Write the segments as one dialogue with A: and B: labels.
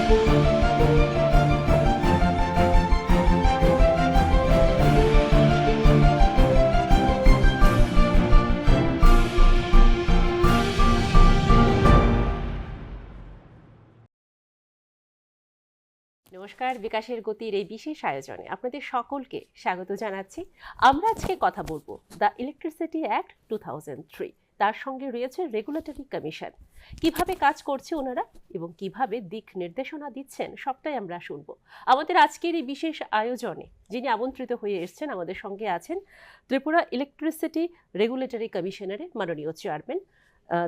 A: নমস্কার, বিকাশের গতির এই বিশেষ আয়োজনে আপনাদের সকলকে স্বাগত জানাচ্ছি। আমরা আজকে কথা বলবো দ্য ইলেকট্রিসিটি অ্যাক্ট 2003, তার সঙ্গে রয়েছে রেগুলেটরি কমিশন, কিভাবে কাজ করছে ওনারা এবং কিভাবে দিক নির্দেশনা দিচ্ছেন সবটাই আমরা শুনবো। আমাদের আজকের এই বিশেষ আয়োজনে যিনি আমন্ত্রিত হয়ে এসেছেন, আমাদের সঙ্গে আছেন ত্রিপুরা ইলেকট্রিসিটি रेगुलेटरी कमीशनर माननीय चेयरमैन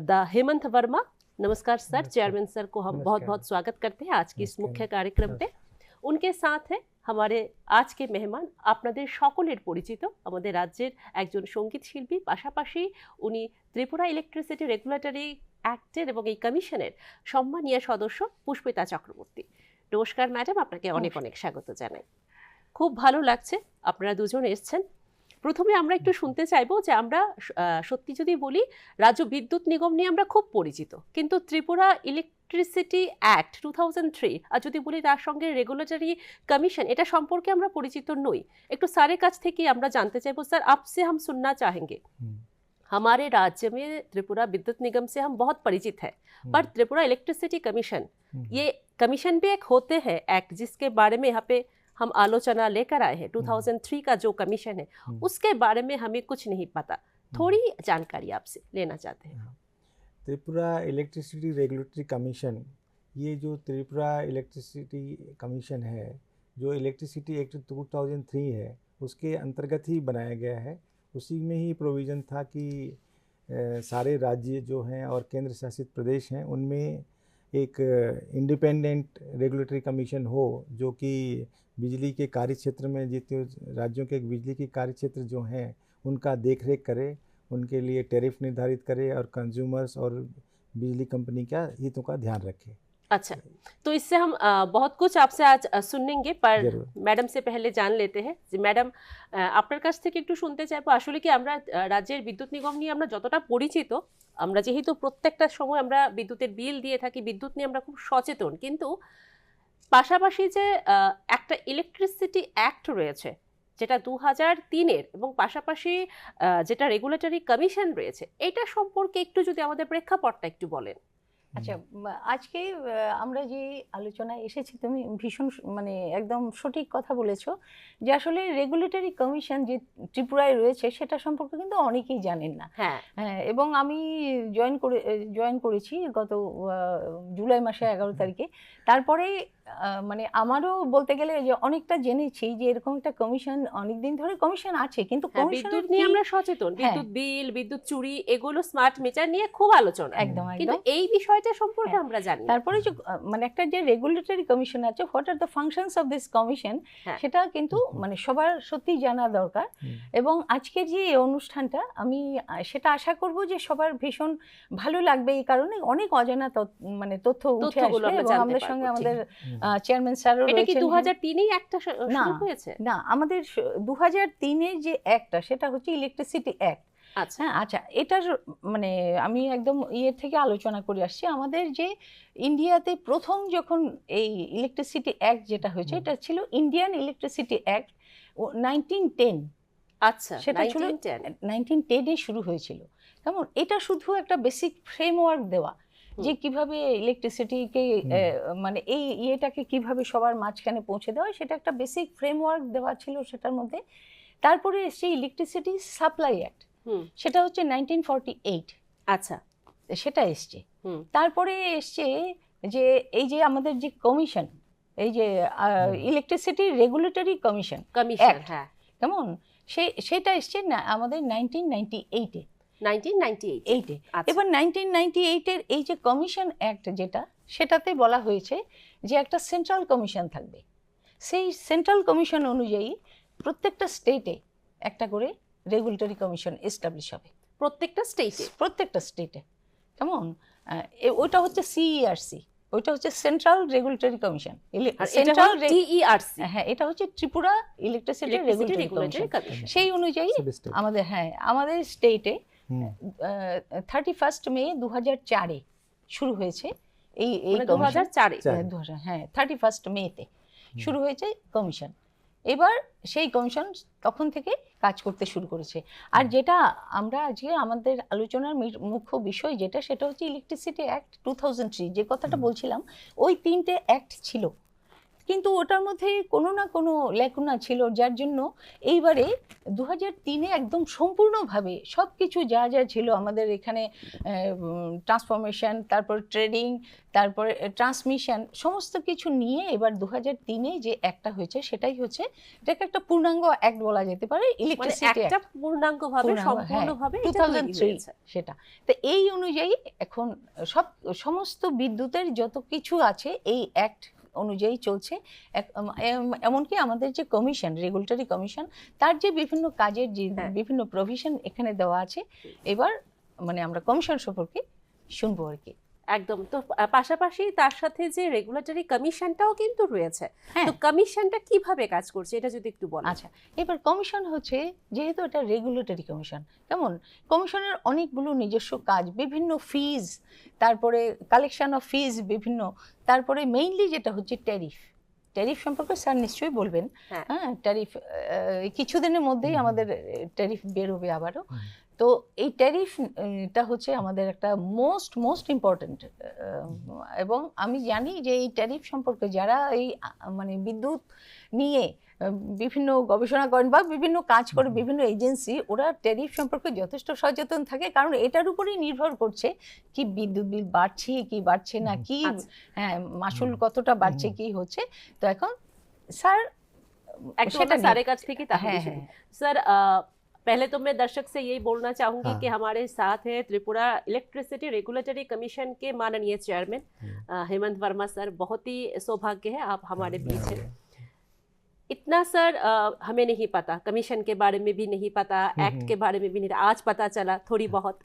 A: द हेमंत वर्मा। नमस्कार सर। चेयरमैन सर को हम बहुत बहुत स्वागत करते हैं आज की इस मुख्य कार्यक्रम पे। उनके साथ है हमारे आज के मेहमान আপনাদের সকলের পরিচিত আমাদের রাজ্যের একজন সঙ্গীত শিল্পী, পাশাপাশি উনি ত্রিপুরা ইলেকট্রিসিটি রেগুলেটরি অ্যাক্টের এবং এই কমিশনের সম্মানীয় সদস্য পুষ্পিতা চক্রবর্তী। নমস্কার ম্যাডাম, আপনাকে অনেক অনেক স্বাগত জানাই। খুব ভালো লাগছে আপনারা দুজন এসেছেন। প্রথমে আমরা একটু শুনতে চাইবো যে আমরা সত্যি যদি বলি, রাজ্য বিদ্যুৎ নিগম নিয়ে আমরা খুব পরিচিত, কিন্তু ত্রিপুরা ইলেকট্রিসিটি অ্যাক্ট 2003 আর যদি বলি তার সঙ্গে রেগুলেটরি কমিশন, এটা সম্পর্কে আমরা পরিচিত নই। একটু স্যারের কাছ থেকে আমরা জানতে চাইবো। স্যার, आपसे हम सुनना चाहेंगे, हमारे राज्य में त्रिपुरा विद्युत निगम से हम बहुत परिचित हैं, पर त्रिपुरा इलेक्ट्रिसिटी कमीशन, ये कमीशन भी एक होते हैं एक्ट जिसके बारे में यहाँ पे हम आलोचना लेकर आए हैं। 2003 का जो कमीशन है उसके बारे में हमें कुछ नहीं पता, थोड़ी जानकारी आपसे लेना चाहते हैं।
B: त्रिपुरा इलेक्ट्रिसिटी रेगुलेटरी कमीशन, ये जो त्रिपुरा इलेक्ट्रिसिटी कमीशन है, जो इलेक्ट्रिसिटी एक्ट 2003 है उसके अंतर्गत ही बनाया गया है। उसी में ही प्रोविज़न था कि सारे राज्य जो हैं और केंद्र शासित प्रदेश हैं उनमें एक इंडिपेंडेंट रेगुलेटरी कमीशन हो, जो कि बिजली के कार्य क्षेत्र में जितने राज्यों के बिजली के कार्य क्षेत्र जो हैं उनका देखरेख करे, उनके लिए टैरिफ निर्धारित करे और कंज्यूमर्स और बिजली कंपनी का हितों का ध्यान रखे।
A: अच्छा, तो इससे हम बहुत कुछ आपसे आज सुनेंगे, पर मैडम से पहले जान लेते हैं যে ম্যাডাম, আপনার কাছ থেকে একটু শুনতে চাইবো আসলে কি আমরা রাজ্যের বিদ্যুৎ নিগম নিয়ে আমরা যতটা পরিচিত, আমরা যেহেতু প্রত্যেকটা সময় আমরা বিদ্যুতের বিল দিয়ে থাকি, বিদ্যুৎ নিয়ে আমরা খুব সচেতন, কিন্তু পাশাপাশি যে একটা ইলেকট্রিসিটি অ্যাক্ট রয়েছে যেটা 2003-এর এবং পাশাপাশি যেটা রেগুলেটরি কমিশন রয়েছে, এটা সম্পর্কে একটু যদি আমাদের প্রেক্ষাপটটা একটু বলেন।
C: আচ্ছা, আজকে আমরা যে আলোচনায় এসেছি, তুমি ভীষণ মানে একদম সঠিক কথা বলেছো যে আসলে রেগুলেটরি কমিশন যে ত্রিপুরায় রয়েছে সেটা সম্পর্কে কিন্তু অনেকেই জানেন না।
A: হ্যাঁ,
C: এবং আমি জয়েন করেছি গত জুলাই মাসে 11 তারিখে। তারপরে মানে আমারও বলতে গেলে যে অনেকটা জেনেছি যে এরকম একটা কমিশন অনেকদিন ধরে কমিশন আছে, কিন্তু
A: বিদ্যুৎ নিয়ে আমরা সচেতন, বিদ্যুৎ বিল, বিদ্যুৎ চুরি, এগুলো স্মার্ট মিটার নিয়ে খুব আলোচনা,
C: একদম,
A: কিন্তু এই বিষয়টা সম্পর্কে আমরা জানি।
C: তারপরে যে মানে একটা যে রেগুলেটরি কমিশন আছে, what are the functions of this commission, সেটা কিন্তু মানে সবার সত্যি জানা দরকার। এবং আজকে যে অনুষ্ঠানটা আমি সেটা আশা করব যে সবার ভীষণ ভালো লাগবে, এই কারণে অনেক অজানা মানে তথ্য উঠে আসবে। এবং আমাদের সঙ্গে আমাদের চেয়ারম্যান স্যারও রয়েছেন।
A: এটা কি 2003-এই একটা শুরু হয়েছে?
C: না, আমাদের 2003-এর যে অ্যাক্টটা সেটা হচ্ছে ইলেকট্রিসিটি অ্যাক্ট।
A: আচ্ছা,
C: আচ্ছা, এটার মানে আমি একদম ইয়ে থেকে আলোচনা করে আসছি। আমাদের যে ইন্ডিয়াতে প্রথম যখন এই ইলেকট্রিসিটি অ্যাক্ট যেটা হয়েছে, এটা ছিল ইন্ডিয়ান ইলেকট্রিসিটি অ্যাক্ট 1910।
A: আচ্ছা,
C: সেটা ছিল 1910-এ শুরু হয়েছিল। কেমন, এটা শুধু একটা বেসিক ফ্রেমওয়ার্ক দেওয়া যে কিভাবে ইলেকট্রিসিটিকে মানে এই ইয়েটাকে কিভাবে সবার মাঝখানে পৌঁছে দেওয়া, সেটা একটা বেসিক ফ্রেমওয়ার্ক দেওয়া ছিল সেটার মধ্যে। তারপরে এসছে ইলেকট্রিসিটি সাপ্লাই অ্যাক্ট, সেটা হচ্ছে 1948।
A: আচ্ছা,
C: সেটা এসছে। তারপরে এসছে যে এই যে আমাদের যে কমিশন, এই যে ইলেকট্রিসিটি রেগুলেটরি কমিশন,
A: হ্যাঁ,
C: কেমন, সেটা এসছে আমাদের 1998-এ।
A: 1998-এ।
C: এবার 1998-এর এই যে কমিশন অ্যাক্ট যেটা, সেটাতে বলা হয়েছে যে একটা সেন্ট্রাল কমিশন থাকবে। সেই সেন্ট্রাল কমিশন অনুযায়ী প্রত্যেকটা স্টেটে একটা করে রেগুলেটরি কমিশন এস্টাবলিশ হবে। প্রত্যেকটা স্টেটে কেমন, ওইটা হচ্ছে সিইআরসি, ওইটা হচ্ছে সেন্ট্রাল রেগুলেটরি কমিশন।
A: সেন্ট্রাল টিইআরসি,
C: হ্যাঁ, এটা হচ্ছে ত্রিপুরা ইলেকট্রিসিটি রেগুলেটরি কমিশন। সেই অনুযায়ী আমাদের স্টেটে 31 মে 2004-এ শুরু হয়েছে এই
A: মানে
C: কমিশন
A: 2004
C: হ্যাঁ 31 মেতে শুরু হয়েছে কমিশন। এবার সেই কমিশন তখন থেকে কাজ করতে শুরু করেছে। আর যেটা আমরা আজকে আমাদের আলোচনার মুখ্য বিষয় যেটা, সেটা হচ্ছে ইলেকট্রিসিটি অ্যাক্ট 2003, যে কথাটা বলছিলাম। ওই 3টে অ্যাক্ট ছিল, কিন্তু ওটার মধ্যে কোনো না কোনো ল্যাকুনা ছিল, যার জন্য এইবারে 2003-এ একদম সম্পূর্ণভাবে সব কিছু যা যা ছিল আমাদের এখানে, ট্রান্সফরমেশন, তারপর ট্রেডিং, তারপরে ট্রান্সমিশন, সমস্ত কিছু নিয়ে এবার 2003-এ যে একটা হয়েছে সেটাই হচ্ছে, এটাকে একটা পূর্ণাঙ্গ অ্যাক্ট বলা যেতে পারে,
A: মানে
C: ইলেকট্রিসিটি
A: একটা পূর্ণাঙ্গভাবে সম্পূর্ণভাবে এটা তৈরি
C: 2003
A: হয়েছে।
C: সেটা। তো এই অনুযায়ী এখন সমস্ত বিদ্যুতের যত কিছু আছে এই অ্যাক্ট অনুযায়ী চলছে। এমনকি আমাদের যে কমিশন, রেগুলেটরি কমিশন, তার যে বিভিন্ন কাজের যে বিভিন্ন প্রভিশন এখানে দেওয়া আছে। এবার মানে আমরা কমিশন সম্পর্কে শুনবো আর কি।
A: একদম। তো পাশাপাশি তার সাথে যে রেগুলেটরি কমিশনটাও কিন্তু রয়েছে, তো কমিশনটা কিভাবে কাজ করছে এটা যদি একটু বলেন।
C: আচ্ছা, এবার কমিশন হচ্ছে, যেহেতু এটা রেগুলেটরি কমিশন, কেমন কমিশনের অনেকগুলো নিজস্ব কাজ, বিভিন্ন ফিজ, তারপরে কালেকশন অফ ফিজ বিভিন্ন, তারপরে মেইনলি যেটা হচ্ছে ট্যারিফ সম্পর্কে স্যার নিশ্চয়ই বলবেন। হ্যাঁ, ট্যারিফ কিছুদিনের মধ্যেই আমাদের ট্যারিফ বের হবে আবারও। তো এই ট্যারিফটা হচ্ছে আমাদের একটা মোস্ট ইম্পর্টেন্ট, এবং আমি জানি যে এই ট্যারিফ সম্পর্কে যারা এই মানে বিদ্যুৎ নিয়ে বিভিন্ন গবেষণা করেন বা বিভিন্ন কাজ করে বিভিন্ন এজেন্সি, ওরা ট্যারিফ সম্পর্কে যথেষ্ট সচেতন থাকে, কারণ এটার উপরেই নির্ভর করছে কি বিদ্যুৎ বিল বাড়ছে কি বাড়ছে না, কি হ্যাঁ মাসুল কতটা বাড়ছে কি হচ্ছে। তো এখন স্যার
A: সেটা স্যারের কাছ থেকে তাহলে শুনি। স্যার, पहले तो मैं दर्शक से यही बोलना चाहूंगी कि हमारे साथ है त्रिपुरा इलेक्ट्रिसिटी रेगुलेटरी कमीशन के माननीय चेयरमैन हेमंत वर्मा सर। बहुत ही सौभाग्य है आप हमारे बीच हैं। इतना सर हमें नहीं पता, कमीशन के बारे में भी नहीं पता, एक्ट के बारे में भी नहीं, आज पता चला थोड़ी बहुत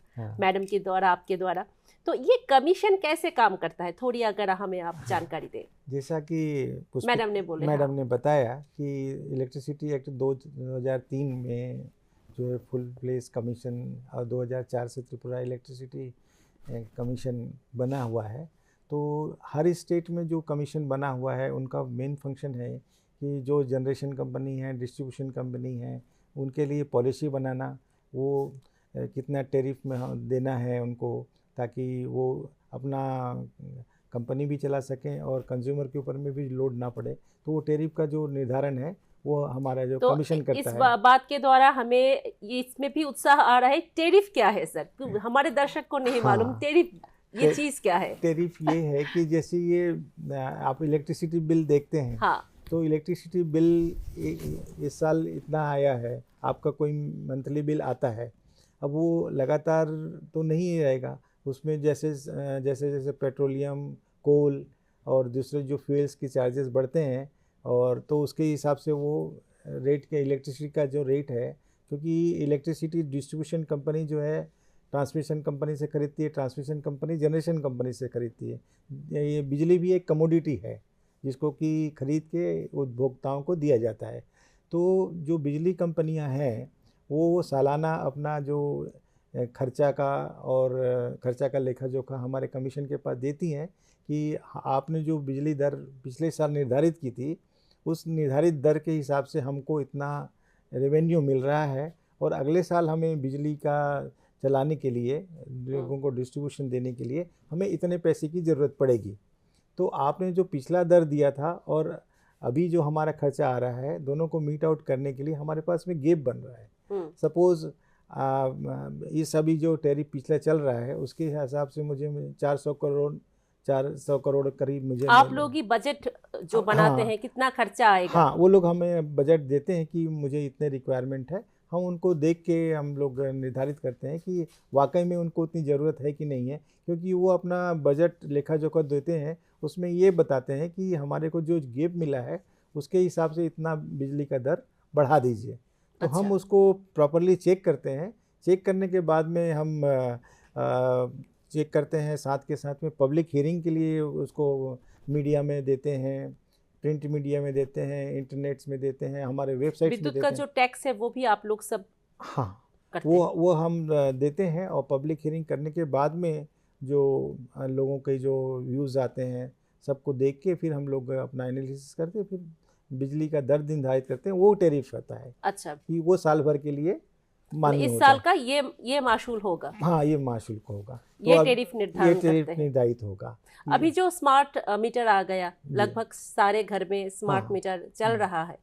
A: मैडम के द्वारा, आपके द्वारा। तो ये कमीशन कैसे काम करता है, थोड़ी अगर हमें आप जानकारी दें।
B: जैसा कि
A: मैडम
B: ने बताया कि इलेक्ट्रिसिटी एक्ट 2003 में जो है फुल प्लेस कमीशन, और 2004 से त्रिपुरा इलेक्ट्रिसिटी कमीशन बना हुआ है। तो हर स्टेट में जो कमीशन बना हुआ है उनका मेन फंक्शन है कि जो जनरेशन कंपनी है, डिस्ट्रीब्यूशन कंपनी है, उनके लिए पॉलिसी बनाना, वो कितना टैरिफ में देना है उनको, ताकि वो अपना कंपनी भी चला सकें और कंज्यूमर के ऊपर में भी लोड ना पड़े। तो वो टैरिफ का जो निर्धारण है वो हमारा जो
A: तो
B: कमीशन करता है।
A: इस बात के द्वारा हमें ये इसमें भी उत्साह आ रहा है, टैरिफ क्या है सर, हमारे दर्शक को नहीं मालूम टैरिफ ये चीज क्या है।
B: टैरिफ ये है कि जैसे ये आप इलेक्ट्रिसिटी बिल देखते हैं, तो इलेक्ट्रिसिटी बिल इस साल इतना आया है, आपका कोई मंथली बिल आता है, अब वो लगातार तो नहीं रहेगा, उसमें जैसे जैसे पेट्रोलियम, कोल और दूसरे जो फ्यूल्स की चार्जेस बढ़ते हैं, और तो उसके हिसाब से वो रेट के इलेक्ट्रिसिटी का जो रेट है, क्योंकि इलेक्ट्रिसिटी डिस्ट्रीब्यूशन कंपनी जो है ट्रांसमिशन कंपनी से खरीदती है, ट्रांसमिशन कंपनी जनरेशन कंपनी से खरीदती है। ये बिजली भी एक कमोडिटी है जिसको कि खरीद के उपभोक्ताओं को दिया जाता है। तो जो बिजली कंपनियां हैं वो सालाना अपना जो खर्चा का लेखा जोखा हमारे कमीशन के पास देती हैं कि आपने जो बिजली दर पिछले साल निर्धारित की थी, उस निर्धारित दर के हिसाब से हमको इतना रेवेन्यू मिल रहा है, और अगले साल हमें बिजली का चलाने के लिए, लोगों को डिस्ट्रीब्यूशन देने के लिए हमें इतने पैसे की ज़रूरत पड़ेगी। तो आपने जो पिछला दर दिया था और अभी जो हमारा खर्चा आ रहा है, दोनों को मीट आउट करने के लिए हमारे पास में गैप बन रहा है। सपोज़ इस अभी जो टैरिफ पिछला चल रहा है उसके हिसाब से मुझे 400 करोड़ करीब मुझे,
A: आप लोग ही बजट जो बनाते हैं कितना खर्चा आएगा?
B: हाँ, वो लोग हमें बजट देते हैं कि मुझे इतने रिक्वायरमेंट है, हम उनको देख के हम लोग निर्धारित करते हैं कि वाकई में उनको उतनी ज़रूरत है कि नहीं है, क्योंकि वो अपना बजट लेखा जोखा देते हैं, उसमें ये बताते हैं कि हमारे को जो गैप मिला है उसके हिसाब से इतना बिजली का दर बढ़ा दीजिए। तो हम उसको प्रॉपरली चेक करते हैं, चेक करने के बाद में हम चेक करते हैं, साथ के साथ में पब्लिक हियरिंग के लिए उसको मीडिया में देते हैं, प्रिंट मीडिया में देते हैं, इंटरनेट्स में देते हैं, हमारे वेबसाइट में देते हैं।
A: विद्युत का जो टैक्स है वो भी आप लोग सब
B: हाँ वो हम देते हैं, और पब्लिक हियरिंग करने के बाद में जो लोगों के जो व्यूज़ आते हैं सबको देख के फिर हम लोग अपना एनालिसिस करके फिर बिजली का दर निर्धारित करते हैं, वो टैरिफ होता है
A: अच्छा,
B: कि वो साल भर के लिए मान्य
A: इस
B: होता
A: साल
B: है।
A: का ये माशूल होगा,
B: हाँ, ये माशुल्क होगा,
A: ये
B: अब
A: टैरिफ
B: ये
A: निर्धारण
B: टैरिफ
A: करते हैं।
B: निर्धारित होगा।
A: अभी जो स्मार्ट मीटर आ गया,
B: जी।
A: लगभग सारे घर में स्मार्ट
B: हाँ।
A: मीटर चल रहा है,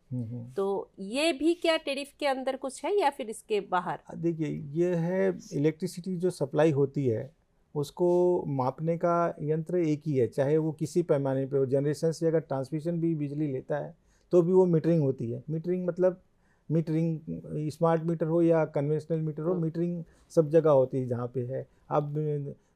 A: तो ये भी क्या टैरिफ के अंदर कुछ है या फिर इसके बाहर?
B: देखिए, ये है इलेक्ट्रिसिटी जो सप्लाई होती है उसको मापने का यंत्र एक ही है, चाहे वो किसी पैमाने पे हो। जनरेशन से अगर ट्रांसमिशन भी बिजली लेता है तो भी वो मीटरिंग होती है। मीटरिंग मतलब मीटरिंग स्मार्ट मीटर हो या कन्वेंशनल मीटर हो, मीटरिंग सब जगह होती है जहाँ पे है। आप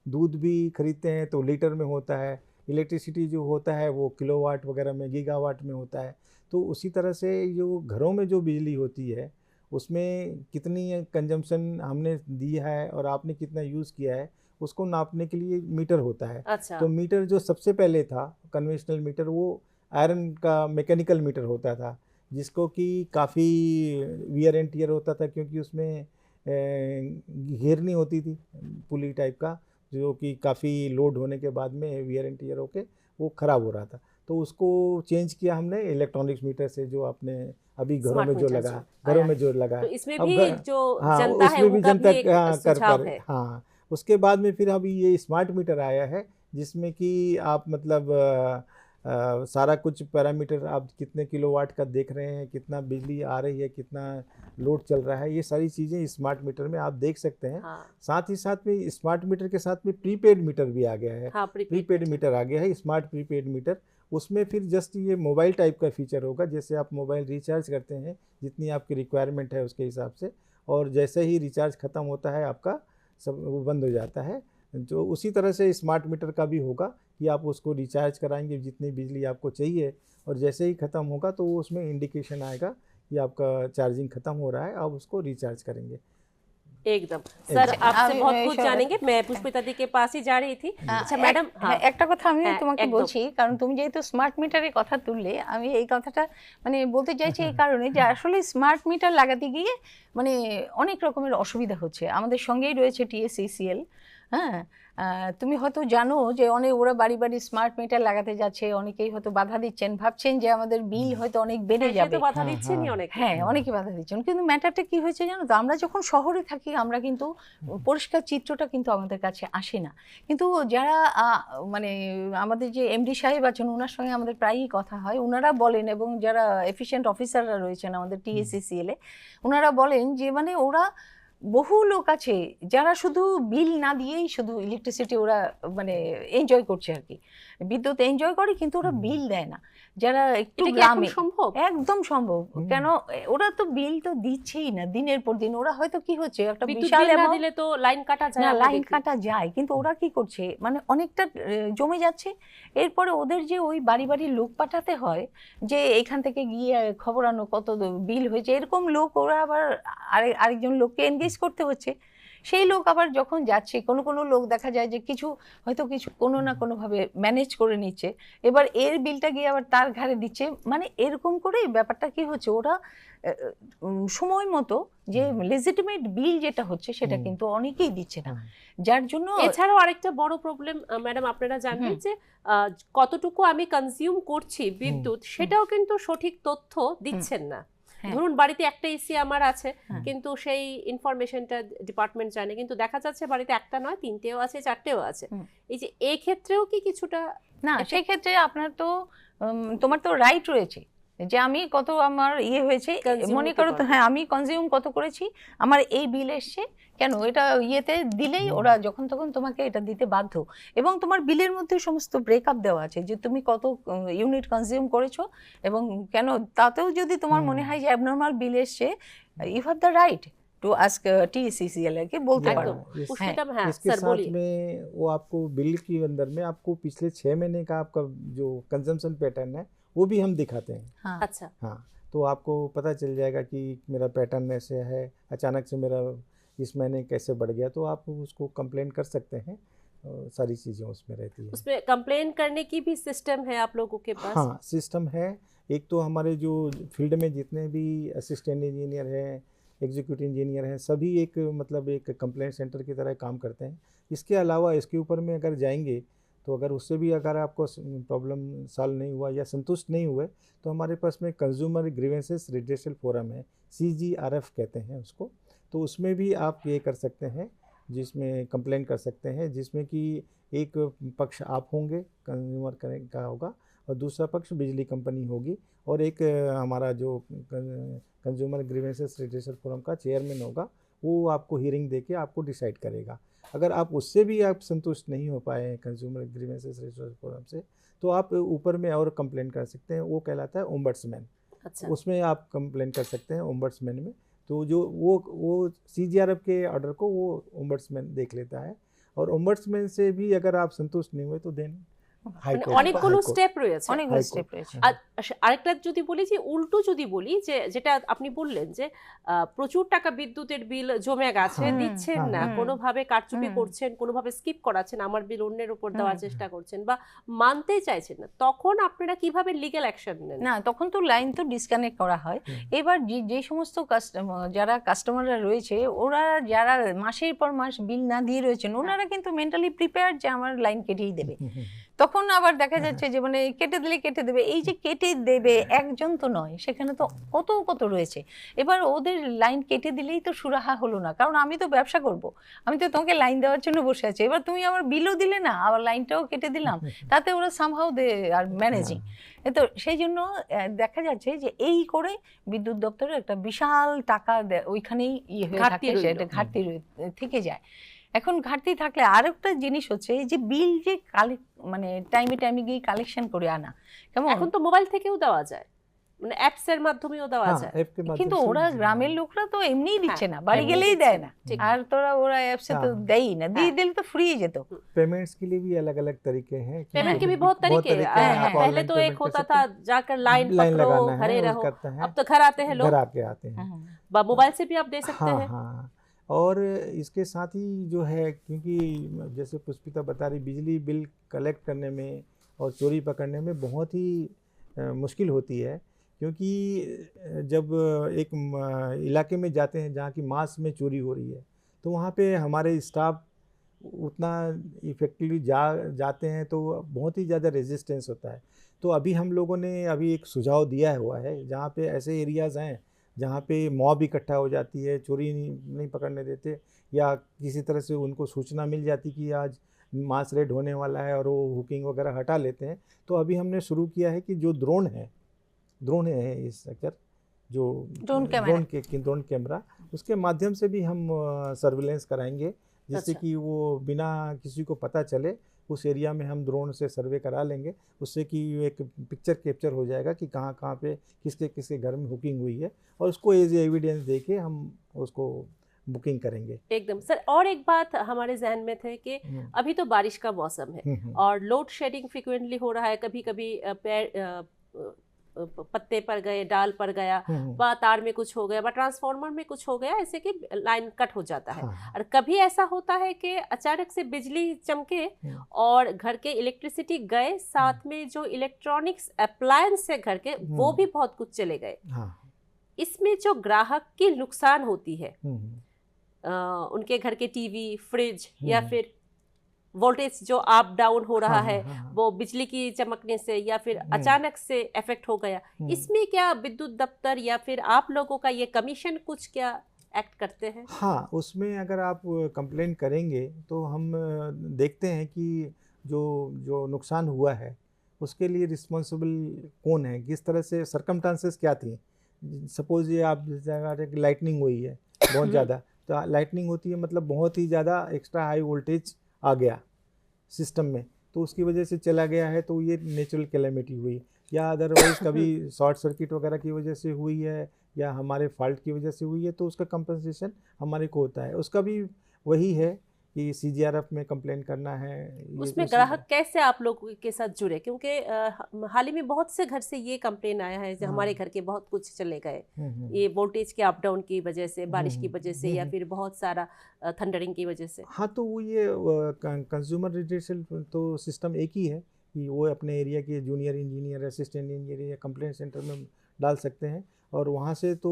B: दूध भी खरीदते हैं तो लीटर में होता है, इलेक्ट्रिसिटी जो होता है वो किलोवाट वगैरह में, गीगावाट में होता है। तो उसी तरह से जो घरों में जो बिजली होती है उसमें कितनी कंजम्पशन हमने दी है और आपने कितना यूज़ किया है उसको नापने के लिए मीटर होता है।
A: अच्छा,
B: तो मीटर जो सबसे पहले था कन्वेंशनल मीटर, वो आयरन का मैकेनिकल मीटर होता था, जिसको कि काफ़ी वियर एंड टियर होता था, क्योंकि उसमें घेरनी होती थी पुली टाइप का, जो कि काफ़ी लोड होने के बाद में वियर एंड टियर होके वो ख़राब हो रहा था। तो उसको चेंज किया हमने इलेक्ट्रॉनिक्स मीटर से, जो आपने अभी घरों
A: स्मार्ट
B: में जो
A: मीटर
B: लगा,
A: जो
B: घरों
A: आया
B: में
A: है।
B: जो लगा
A: तो
B: है
A: इसमें
B: अब
A: भी जो
B: हाँ,
A: जनता है
B: उसमें भी
A: उनका
B: जनता
A: भी एक
B: कर
A: सुझाव
B: पर
A: है।
B: हाँ, उसके बाद में फिर अभी ये स्मार्ट मीटर आया है जिसमें कि आप मतलब सारा कुछ पैरामीटर, आप कितने किलोवाट का देख रहे हैं, कितना बिजली आ रही है, कितना लोड चल रहा है, ये सारी चीज़ें स्मार्ट मीटर में आप देख सकते हैं।
A: हाँ,
B: साथ ही साथ में स्मार्ट मीटर के साथ में प्रीपेड मीटर भी आ गया है।
A: हाँ,
B: प्रीपेड मीटर आ गया है, स्मार्ट प्रीपेड मीटर। उसमें फिर जस्ट ये मोबाइल टाइप का फीचर होगा, जैसे आप मोबाइल रिचार्ज करते हैं जितनी आपकी रिक्वायरमेंट है उसके हिसाब से, और जैसे ही रिचार्ज ख़त्म होता है आपका सब वो बंद हो जाता है। जो उसी तरह से स्मार्ट मीटर का भी होगा कि आप उसको रिचार्ज कराएंगे जितनी बिजली आपको चाहिए, और जैसे ही ख़त्म होगा तो वो उसमें इंडिकेशन आएगा कि आपका चार्जिंग ख़त्म हो रहा है, आप उसको रिचार्ज करेंगे।
A: एकदम। सर, आपसे
C: আমি
A: बहुत कुछ
C: সব-
A: জানেंगे। मैं पुष्पिता दी के पास ही जा रही थी। अच्छा मैडम, हाँ,
C: একটা কথা আমি
A: হ্যাঁ,
C: তোমাকে
A: একদম।
C: বলছি, কারণ তুমি যেহেতু স্মার্ট মিটারের কথা তুললে, আমি এই কথাটা মানে বলতে চাইছি এই কারণে যে আসলে স্মার্ট মিটার লাগাতে গিয়ে মানে অনেক রকমের অসুবিধা হচ্ছে। আমাদের সঙ্গেই রয়েছে টিএসসিসিএল। হ্যাঁ, তুমি হয়তো জানো যে ওরা বাড়ি বাড়ি স্মার্ট মিটার লাগাতে যাচ্ছে, অনেকেই হয়তো বাধা দিচ্ছেন, ভাবছেন যে আমাদের বিল হয়তো অনেক বেড়ে
A: হ্যাঁ, সে
C: যাবে।
A: তো বাধা
B: হ্যাঁ,
A: দিচ্ছেনই
B: হ্যাঁ।
A: অনেক।
C: হ্যাঁ, অনেকে বাধা দিচ্ছেন, কিন্তু ম্যাটারটা কি হয়েছে জানো তো, আমরা যখন শহরে থাকি আমরা কিন্তু পরিষ্কার চিত্রটা কিন্তু আমাদের কাছে আসে না। কিন্তু যারা মানে আমাদের যে এমডি সাহেব আছেন ওনার সঙ্গে আমাদের প্রায়ই কথা হয়, ওনারা বলেন, এবং যারা এফিশিয়েন্ট অফিসাররা রয়েছেন আমাদের টিএসসিসিএল এ, ওনারা বলেন যে মানে ওরা বহু লোক আছে যারা শুধু বিল না দিয়েই শুধু ইলেকট্রিসিটি ওরা মানে এনজয় করছে আর কি, বিদ্যুৎ এনজয় করে কিন্তু ওরা বিল দেয় না। যারা একটু
A: এটা কি এখন
C: গ্রামে,
A: সম্ভব?
C: একদম সম্ভব। কেন, ওরা তো বিল তো দিচ্ছেই না দিনের পর দিন। ওরা হয়তো কি হচ্ছে একটা
A: বিদ্যুৎ
C: বিশাল
A: বিল না
C: amount-
A: দিলে তো লাইন কাটা যায়,
C: না,
A: আমরা
C: লাইন
A: দেখি।
C: কাটা যায়, কিন্তু ওরা কি করছে মানে অনেকটা জমে যাচ্ছে। এরপরে ওদের যে ওই বাড়ি বাড়ি লোক পাঠাতে হয় যে এখান থেকে গিয়ে খবর আনো কত বিল হয়েছে, এরকম লোক ওরা আবার আরেকজন লোককে এনগেজ করতে হচ্ছে। সেই লোক আবার যখন যাচ্ছে, কোনো কোনো লোক দেখা যায় যে কিছু হয়তো কিছু কোনো না কোনোভাবে ম্যানেজ করে নিচ্ছে, এবার এর বিলটা গিয়ে আবার তার ঘাড়ে দিচ্ছে। মানে এরকম করে ব্যাপারটা কি হচ্ছে, ওরা সময় মতো যে লেজিটিমেট বিল যেটা হচ্ছে সেটা কিন্তু অনেকেই দিচ্ছে না, যার জন্য
A: এছাড়াও আরেকটা বড় প্রবলেম ম্যাডাম আপনারা জানবেন যে কতটুকু আমি কনজিউম করছি বিদ্যুৎ, সেটাও কিন্তু সঠিক তথ্য দিচ্ছেন না। ধরুন বাড়িতে একটা এসি আমার আছে, কিন্তু সেই ইনফরমেশনটা ডিপার্টমেন্ট জানে, কিন্তু দেখা যাচ্ছে বাড়িতে একটা নয়, তিনটেও আছে, চারটেও আছে। এই যে এই ক্ষেত্রেও কি কিছুটা
C: না, সেই ক্ষেত্রে আপনার তো তোমার তো রাইট রয়েছে যে আমি কত আমার হয়েছে, মনে করো তো, হ্যাঁ আমি কনজিউম কত করেছি, আমার এই বিল এসছে, কেন এটা দিলেই ওরা যখন তখন তোমাকে এটা দিতে বাধ্য। এবং তোমার বিলের মধ্যে সমস্ত ব্রেকআপ দেওয়া আছে যে তুমি কত ইউনিট কনজিউম করেছো, এবং কেন তাতেও যদি তোমার মনে হয় যে অ্যাবনর্মাল বিল এসছে, you have the right to ask TSCCL के बोलते
B: हाँ,
C: पारो।
B: इसके साथ में वो आपको बिल के अंदर में आपको पिछले 6 महीने का आपका जो कंजम्पशन पैटर्न है वो भी हम दिखाते हैं।
C: हाँ,
A: अच्छा,
B: हाँ, तो आपको पता चल जाएगा कि मेरा पैटर्न ऐसे है, अचानक से मेरा इस महीने कैसे बढ़ गया, तो आप उसको कंप्लेन कर सकते हैं। सारी चीज़ें उसमें रहती है।
A: उसमें कंप्लेन करने की भी सिस्टम है आप लोगों के पास?
B: हाँ, सिस्टम है। एक तो हमारे जो फील्ड में जितने भी असिस्टेंट इंजीनियर हैं, एग्जीक्यूटिव इंजीनियर हैं, सभी एक मतलब एक कंप्लेंट सेंटर की तरह काम करते हैं। इसके अलावा इसके ऊपर में अगर जाएंगे तो अगर उससे भी अगर आपको प्रॉब्लम सॉल्व नहीं हुआ या संतुष्ट नहीं हुए तो हमारे पास में कंज्यूमर ग्रीवेंसेस रिड्रेसल फोरम है, CGRF कहते हैं उसको। तो उसमें भी आप ये कर सकते हैं, जिसमें कंप्लेन कर सकते हैं, जिसमें कि एक पक्ष आप होंगे, कंज्यूमर का होगा, और दूसरा पक्ष बिजली कंपनी होगी, और एक हमारा जो कंज्यूमर ग्रीवेंसेस रिड्रेसल फोरम का चेयरमैन होगा, वो आपको हियरिंग देके आपको डिसाइड करेगा। अगर आप उससे भी आप संतुष्ट नहीं हो पाए कंज्यूमर ग्रीवेंसेस रिड्रेसल फोरम से, तो आप ऊपर में और कंप्लेन कर सकते हैं, वो कहलाता है ओम्बड्समैन।
A: अच्छा,
B: उसमें आप कंप्लेन कर सकते हैं ओम्बड्समैन में। तो जो वो CGRF के ऑर्डर को वो ओम्बड्समैन देख लेता है, और ओम्बड्समैन से भी अगर आप संतुष्ट नहीं हुए तो देन
A: অনেকগুলো স্টেপ রয়েছে।
C: অনেকগুলো স্টেপ রয়েছে।
A: আরেকটা যদি বলি যে উল্টো যদি বলি যে যেটা আপনি বললেন যে প্রচুর টাকা বিদ্যুতের বিল জমে গেছে, দিচ্ছেন না, কোনোভাবে কারচুপি করছেন, কোনোভাবে স্কিপ করাচ্ছেন, আমার বিল অন্যের উপর দেওয়ার চেষ্টা করছেন বা মানতেই চাইছেন না, তখন আপনারা কিভাবে লিগ্যাল অ্যাকশন নেন?
C: না, তখন তো লাইন তো ডিসকানেক্ট করা হয়। এবার যে সমস্ত যারা কাস্টমাররা রয়েছে, ওরা যারা মাসের পর মাস বিল না দিয়ে রয়েছেন, ওনারা কিন্তু মেন্টালি প্রিপেয়ার যে আমার লাইন কেটেই দেবে। তখন আবার দেখা যাচ্ছে যে মানে কেটে দিলে কেটে দেবে, এই যে কেটে দেবে একজন তো নয়, সেখানে তো কত রয়েছে। এবার ওদের লাইন কেটে দিলেই তো সুরাহা হলো না, কারণ আমি তো ব্যবসা করব, আমি তো তোমাকে লাইন দেওয়ার জন্য বসে আছি, এবার তুমি আমার বিলও দিলে না, আবার লাইনটাও কেটে দিলাম, তাতে ওরা সামহাউ দে আর ম্যানেজিং। তো সেই জন্য দেখা যাচ্ছে যে এই করে বিদ্যুৎ দপ্তরের একটা বিশাল টাকা ওইখানেই ইয়ে হয়ে থাকে, সেটা ঘাটতি থেকে যায়। এখন ঘাটতি থাকলে আরেকটা জিনিস হচ্ছে এই যে বিল যে মানে টাইমে গিয়ে কালেকশন করে আনা, কেমন
A: এখন তো মোবাইল থেকেও দেওয়া যায়, মানে অ্যাপস এর মাধ্যমেও দেওয়া যায়,
C: কিন্তু ওরা গ্রামের লোকরা তো এমনিই দিচ্ছে না, বাড়ি গেলেই দেয় না, আর তোরা ওরা অ্যাপসে তো দেয়ই না, দিয়ে দিলে তো फ्री যেত।
B: पेमेंट्स के लिए भी अलग अलग तरीके हैं,
A: पेमेंट के भी बहुत तरीके हैं। पहले तो एक होता था जाकर लाइन पकड़ो, घरे रहो, अब तो घर आते हैं लोग,
B: घर आके आते हैं,
A: मोबाइल से भी आप दे सकते हैं।
B: हाँ। और इसके साथ ही जो है, क्योंकि जैसे पुष्पिता बता रही, बिजली बिल कलेक्ट करने में और चोरी पकड़ने में बहुत ही मुश्किल होती है, क्योंकि जब एक इलाके में जाते हैं जहाँ की मास में चोरी हो रही है, तो वहाँ पे हमारे स्टाफ उतना इफेक्टिवली जाते हैं तो बहुत ही ज़्यादा रेजिस्टेंस होता है। तो अभी हम लोगों ने अभी एक सुझाव दिया हुआ है, जहाँ पे ऐसे एरियाज़ हैं जहाँ पे मॉब इकट्ठा हो जाती है, चोरी नहीं पकड़ने देते, या किसी तरह से उनको सूचना मिल जाती कि आज मास रेड होने वाला है और वो हुकिंग वगैरह हटा लेते हैं। तो अभी हमने शुरू किया है कि जो ड्रोन है इस स्ट्रक्चर, जो ड्रोन कैमरा, उसके माध्यम से भी हम सर्विलेंस कराएंगे, जिससे कि वो बिना किसी को पता चले उस एरिया में हम ड्रोन से सर्वे करा लेंगे, उससे कि एक पिक्चर कैप्चर हो जाएगा कि कहाँ पे किसके घर में हुकिंग हुई है, और उसको एज एविडेंस देके हम उसको बुकिंग करेंगे।
A: एकदम सर। और एक बात हमारे जहन में थे कि अभी तो बारिश का मौसम है और लोड शेडिंग फ्रिक्वेंटली हो रहा है, कभी कभी पत्ते पर गए, डाल पर गया, व तार में कुछ हो गया, व ट्रांसफार्मर में कुछ हो गया, ऐसे कि लाइन कट हो जाता है। और कभी ऐसा होता है कि अचानक से बिजली चमके और घर के इलेक्ट्रिसिटी गए, साथ में जो इलेक्ट्रॉनिक्स अप्लायंस है घर के, वो भी बहुत कुछ चले गए। इसमें जो ग्राहक की नुकसान होती है, उनके घर के टीवी, फ्रिज या फिर वोल्टेज जो अप डाउन हो रहा है, वो बिजली की चमकने से या फिर अचानक से इफेक्ट हो गया, इसमें क्या विद्युत दफ्तर या फिर आप लोगों का ये कमीशन कुछ क्या एक्ट करते हैं?
B: हाँ, उसमें अगर आप कंप्लेन करेंगे तो हम देखते हैं कि जो नुकसान हुआ है उसके लिए रिस्पॉन्सिबल कौन है, किस तरह से सर्कमस्टांसेस क्या थी। सपोज ये आप जगह लाइटनिंग हुई है बहुत ज़्यादा, तो लाइटनिंग होती है मतलब बहुत ही ज़्यादा एक्स्ट्रा हाई वोल्टेज आ गया सिस्टम में, तो उसकी वजह से चला गया है, तो ये नेचुरल कैलेमिटी हुई, या अदरवाइज कभी शॉर्ट सर्किट वगैरह की वजह से हुई है या हमारे फॉल्ट की वजह से हुई है, तो उसका कंपनसेशन हमारे को होता है। उसका भी वही है कि CGRF में कंप्लेन करना है।
A: उसमें ग्राहक कैसे आप लोगों के साथ जुड़े, क्योंकि हाल ही में बहुत से घर से ये कंप्लेन आया है कि हमारे घर के बहुत कुछ चले गए, ये वोल्टेज के अप डाउन की वजह से, बारिश की वजह से, या फिर बहुत सारा थंडरिंग की वजह से।
B: हाँ, तो वो ये कंज्यूमर रिड्रेसल तो सिस्टम एक ही है कि वो अपने एरिया के जूनियर इंजीनियर, असिस्टेंट इंजीनियर या कंप्लेंट सेंटर में डाल सकते हैं और वहाँ से तो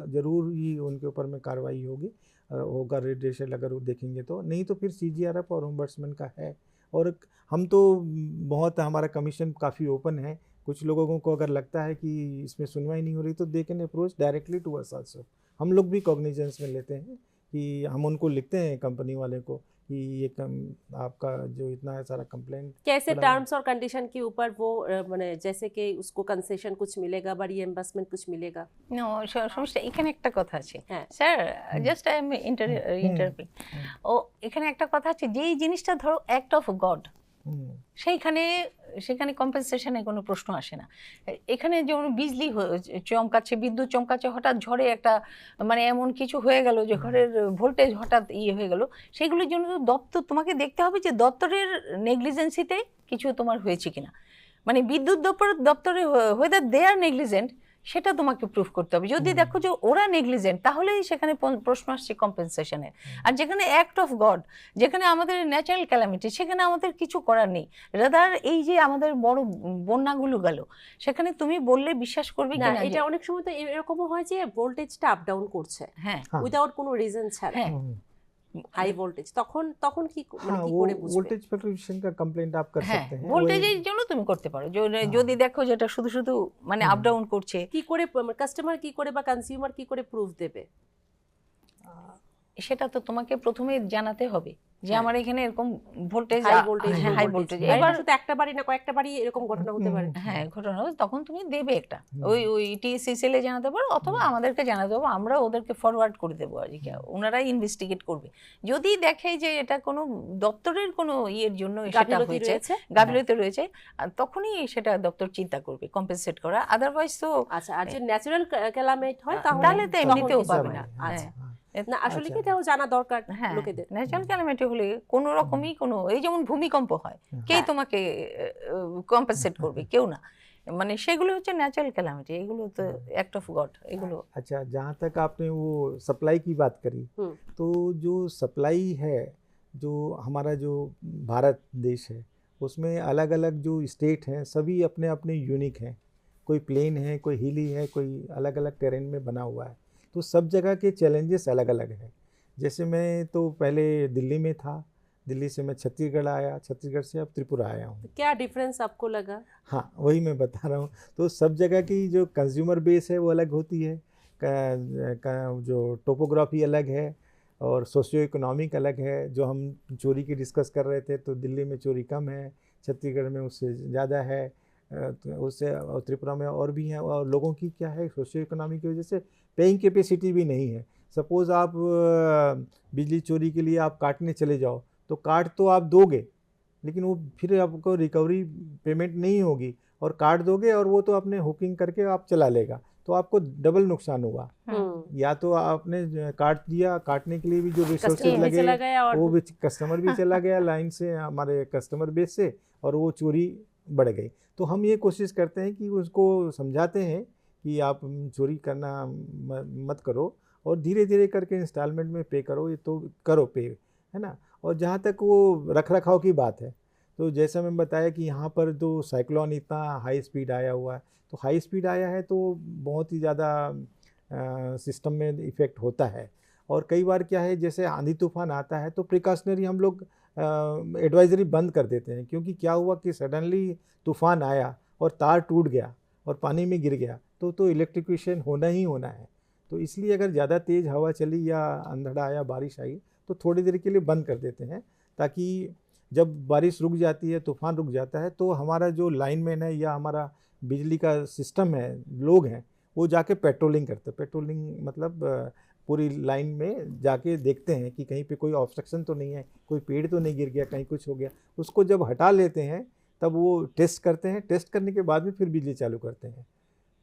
B: ज़रूर ही उनके ऊपर में कार्रवाई होगी, होगा रेडिएशन अगर वो देखेंगे तो, नहीं तो फिर CGRF और ओम्बड्समैन का है। और हम तो बहुत, हमारा कमीशन काफ़ी ओपन है, कुछ लोगों को अगर लगता है कि इसमें सुनवाई नहीं हो रही तो they can approach directly to us also. हम लोग भी कॉग्निजेंस में लेते हैं कि हम उनको लिखते हैं कंपनी वाले को कि ये आपका जो इतना सारा कंप्लेंट
A: कैसे टर्म्स और कंडीशन के ऊपर वो মানে जैसे कि उसको कंसेशन कुछ मिलेगा বা রিএম্বার্সমেন্ট कुछ मिलेगा।
C: নো সমস্যা এখানে একটা কথা আছে
A: হ্যাঁ
C: sir, just I am interview. ও এখানে একটা কথা আছে, যেই জিনিসটা ধরো অ্যাক্ট অফ গড, সেখানে কম্পেনসেশনের কোনো প্রশ্ন আসে না। এখানে যেমন বিজলি চমকাচ্ছে, বিদ্যুৎ চমকাচ্ছে, হঠাৎ ঝড়ে একটা মানে এমন কিছু হয়ে গেল যে ঘরের ভোল্টেজ হঠাৎ হয়ে গেল, সেগুলোর জন্য তো দপ্তর, তোমাকে দেখতে হবে যে দপ্তরের নেগলিজেন্সিতে কিছু তোমার হয়েছে কিনা। মানে বিদ্যুৎ দপ্তরে হোয়েদার দে আর নেগলিজেন্ট, সেটা তোমাকে প্রুফ করতে হবে। যদি দেখো যে ওরা নেগলিজেন্ট, তাহলেই সেখানে প্রশ্ন আসছে কম্পেনসেশনের। আর যেখানে অ্যাক্ট অফ গড, যেখানে আমাদের ন্যাচারাল ক্যালামিটি, সেখানে আমাদের কিছু করার নেই। রাদার এই যে আমাদের বড় বন্যাগুলো গেল, সেখানে তুমি বললে বিশ্বাস করবে
A: না,
C: কিনা,
A: এটা অনেক সময় তো এরকমও হয় যে ভোল্টেজটা আপ ডাউন করছে
C: হ্যাঁ
A: উইদাউট কোনো রিজন ছাড়া,
C: হ্যাঁ
A: হাই ভোল্টেজ, তখন কি মানে কি করে বুঝবে?
B: वोल्टेज फ्लक्चुएशन का कंप्लेंट आप कर
C: হ্যাঁ
B: सकते हैं।
C: ভোল্টেজের জন্য তুমি করতে পারো। যদি দেখো যেটা শুধু শুধু মানে আপ ডাউন করছে,
A: কি করে কাস্টমার কি করে বা কনজিউমার কি করে প্রুফ দেবে?
C: সেটা তো তোমাকে প্রথমে জানাতে হবে যে
A: হ্যাঁ।
C: আমার এখানে এরকম voltage,
A: high voltage,
C: high voltage,
A: এবার
C: এবার
A: শুধু একটা বাড়ি না কয়েকটা বাড়ি এরকম ঘটনা হতে পারে।
C: হ্যাঁ ঘটনা হবে, তখন তুমি দেবে একটা ওই TCCL এ জানাতে পারো, অথবা আমাদেরকে জানাতে পারো, আমরা ওদেরকে ফরওয়ার্ড করে দেবো আর কি, ওনারাই ইনভেস্টিগেট করবে। যদি দেখে যে এটা কোনো দপ্তরের কোনো ইয়ের জন্য সেটা
A: গাফিলতি
C: হয়েছে,
A: রয়েছে।
C: গাফিলতি রয়েছে, আর তখনই সেটা দপ্তর চিন্তা করবে কম্পেনসেট করা। আদারওয়াইজ তো
A: আচ্ছা, আর যে ন্যাচারাল ক্যালামিটি হয়
C: তাহলে তো এমনিতেও
A: কিছু
C: পাবে
A: হবে
C: না।
A: আচ্ছা,
C: হ্যাঁ
A: না আসলে কি এটাও জানা দরকার
C: হ্যাঁ
A: লোকেদের।
C: ন্যাচারাল ক্যালামিটি হলে কোনো রকমই কোনো, এই যেমন ভূমিকম্প হয়, কে
A: হ্যাঁ।
C: তোমাকে কম্পেনসেট করবে? কেউ না। মানে সেগুলো হচ্ছে ন্যাচারাল ক্যালামিটি, এগুলো তো অ্যাক্ট অফ গড এগুলো।
B: अच्छा, जहाँ तक आपने वो सप्लाई की बात करी, तो जो सप्लाई है, जो हमारा जो भारत देश है, उसमें अलग अलग जो स्टेट हैं सभी अपने अपने यूनिक हैं। कोई प्लेन है, कोई हिली है, कोई अलग अलग टेरेन में बना हुआ है, तो सब जगह के चैलेंजेस अलग अलग हैं। जैसे मैं तो पहले दिल्ली में था, दिल्ली से मैं छत्तीसगढ़ आया, छत्तीसगढ़ से अब त्रिपुरा आया हूँ।
A: क्या डिफरेंस आपको लगा?
B: हाँ, वही मैं बता रहा हूँ। तो सब जगह की जो कंज्यूमर बेस है वो अलग होती है, जो टोपोग्राफी अलग है और सोशियो इकोनॉमिक अलग है। जो हम चोरी की डिस्कस कर रहे थे, तो दिल्ली में चोरी कम है, छत्तीसगढ़ में उससे ज़्यादा है, उससे और त्रिपुरा में और भी हैं। और लोगों की क्या है, सोशियो इकोनॉमिक की वजह से पेइंग कैपेसिटी भी नहीं है। सपोज़ आप बिजली चोरी के लिए आप काटने चले जाओ, तो काट तो आप दोगे, लेकिन वो फिर आपको रिकवरी पेमेंट नहीं होगी, और काट दोगे और वो तो अपने हुकिंग करके आप चला लेगा, तो आपको डबल नुकसान हुआ। या तो आपने काट दिया, काटने के लिए भी जो रिसोर्सेज
A: कस्टमर भी चला गया और
B: वो भी कस्टमर भी चला गया लाइन से, हमारे कस्टमर बेस से, और वो चोरी बढ़ गई। तो हम ये कोशिश करते हैं कि उसको समझाते हैं कि आप चोरी करना मत करो, और धीरे धीरे करके इंस्टॉलमेंट में पे करो, ये तो करो पे, है ना। और जहाँ तक वो रख रखाव की बात है, तो जैसा मैं बताया कि यहाँ पर तो साइक्लोन इतना हाई स्पीड आया हुआ है, तो हाई स्पीड आया है तो बहुत ही ज़्यादा सिस्टम में इफ़ेक्ट होता है। और कई बार क्या है, जैसे आंधी तूफान आता है तो प्रिकॉशनरी हम लोग एडवाइजरी बंद कर देते हैं, क्योंकि क्या हुआ कि सडनली तूफान आया और तार टूट गया और पानी में गिर गया, तो इलेक्ट्रिक्यूशन होना ही होना है। तो इसलिए अगर ज़्यादा तेज़ हवा चली या अंधड़ा आया, बारिश आई, तो थोड़ी देर के लिए बंद कर देते हैं, ताकि जब बारिश रुक जाती है, तूफान रुक जाता है, तो हमारा जो लाइनमैन है या हमारा बिजली का सिस्टम है, लोग हैं, वो जाके पेट्रोलिंग करते हैं। पेट्रोलिंग मतलब पूरी लाइन में जाके देखते हैं कि कहीं पे कोई ऑब्स्ट्रक्शन तो नहीं है, कोई पेड़ तो नहीं गिर गया, कहीं कुछ हो गया। उसको जब हटा लेते हैं तब वो टेस्ट करते हैं, टेस्ट करने के बाद में फिर बिजली चालू करते हैं।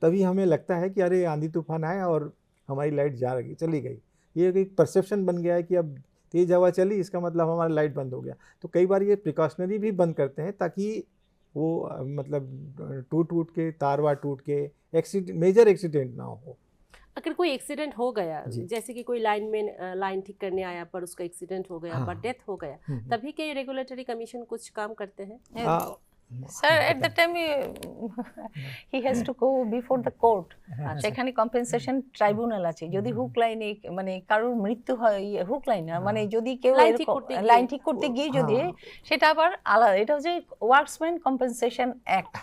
B: तभी हमें लगता है कि अरे आंधी तूफान आया और हमारी लाइट चली गई। ये एक परसेप्शन बन गया है कि अब तेज़ हवा चली, इसका मतलब हमारा लाइट बंद हो गया। तो कई बार ये प्रिकॉशनरी भी बंद करते हैं, ताकि वो मतलब टूट के तार वार टूट के मेजर एक्सीडेंट ना हो।
A: अगर कोई एक्सीडेंट हो गया,
B: जी।
A: जैसे कि कोई लाइन ठीक करने आया पर उसका एक्सीडेंट हो गया,
B: हाँ।
A: पर डेथ हो गया, तभी के रेगुलेटरी कमीशन कुछ काम करते हैं?
C: Sir at the time he has to go before the court, সেখানে কম্পেনসেশন ট্রাইব্যুনাল আছে। যদি হুক লাইনে মানে কারোর মৃত্যু হয়, হুক লাইন না মানে যদি কেউ
A: লাইন ঠিক করতে গিয়ে-
C: লাইন ঠিক করতে গিয়ে যদি, সেটা আবার আলাদা, এটা হচ্ছে ওয়ার্কসম্যান কম্পেনসেশন অ্যাক্ট,